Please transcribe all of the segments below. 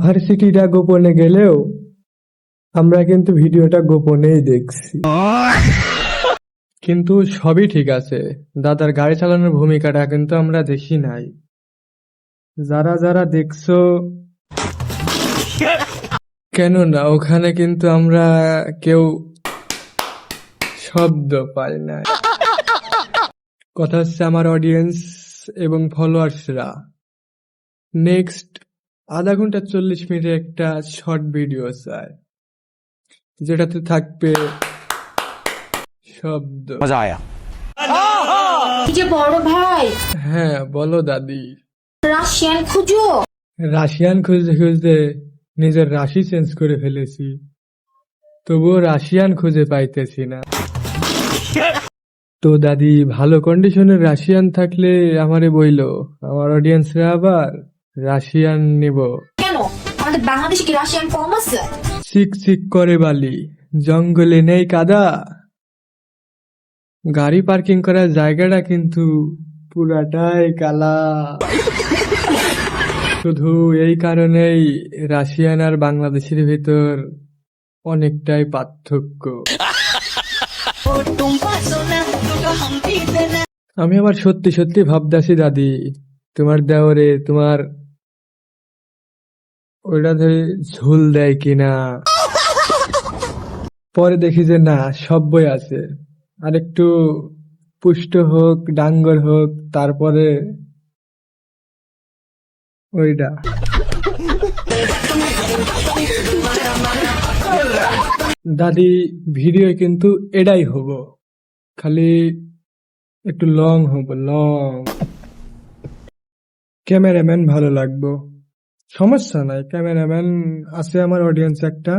ভার্সিটিটা গোপনে গেলেও আমরা কিন্তু ভিডিওটা গোপনেই দেখছি, কিন্তু সবই ঠিক আছে। দাদার গাড়ি চালানোর ভূমিকাটা কিন্তু আমরা দেখি নাই। যারা যারা দেখছো, কেন না ওখানে কিন্তু আমরা কেউ শব্দ পাই না। কথা হচ্ছে আমার অডিয়েন্স এবং ফলোয়ার্সরা নেক্সট আধা ঘন্টা 40 মিনিটের একটা শর্ট ভিডিও চায়, যেটাতে থাকবে শব্দ। মজা আয়া। এই যে বড় ভাই, হ্যাঁ বলো দাদি। রাশিয়ান খুঁজো। রাশিয়ান খুঁজতে খুঁজতে নিজের রাশি চেঞ্জ করে ফেলেছি, তবুও রাশিয়ান খুঁজে পাইতেছি না। তো দাদি, ভালো কন্ডিশনের রাশিয়ান থাকলে আমারে বইলো, আমার অডিয়েন্সরা আবার রাশিয়ান নিব। কেন আমাদের বাংলাদেশে কি রাশিয়ান কম আছে? চিক চিক করে বালি, জঙ্গলে নেই কাদা। গাড়ি পার্কিং করার জায়গাটা কিন্তু পুরাটাই কালা। শুধু এই কারণেই রাশিয়ান আর বাংলাদেশের ভিতর অনেকটাই পার্থক্য। আমি আবার সত্যি সত্যি ভাবতেছি দাদি, তোমার দেওরে তোমার ওইটা ধরে ঝুল দেয় কিনা। পরে দেখি যে না, সব্যই আছে। আর একটু পুষ্ট হোক, ডাঙ্গর হোক, তারপরে ওইটা। দাদি, ভিডিও কিন্তু এটাই হবো, খালি একটু লং হবো, লং। ক্যামেরাম্যান ভালো লাগবো, সমস্যা নাই। ক্যামেরাম্যান আছে আমার অডিয়েন্স একটা,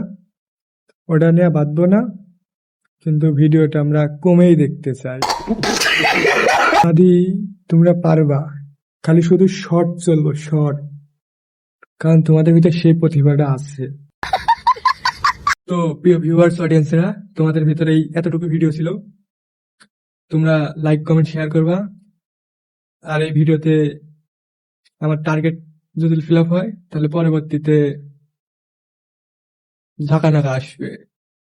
ওটা নিয়ে বাঁধবো না, কিন্তু ভিডিওটা আমরা কমেই দেখতে চাই। দাদি, তোমরা পারবা, খালি শুধু শর্ট চলবো, শর্ট, কারণ তোমাদের ভিতরে সেই প্রতিভাটা আছে। তো প্রিয় ভিউয়ার্স, অডিয়েন্সরা, তোমাদের ভিতরে এই এতটুকু ভিডিও ছিল। তোমরা লাইক, কমেন্ট, শেয়ার করবা। আর এই ভিডিওতে আমার টার্গেট যদি ফিল আপ হয়, তাহলে পরবর্তীতে ঝাঁকা নাকা আসবে।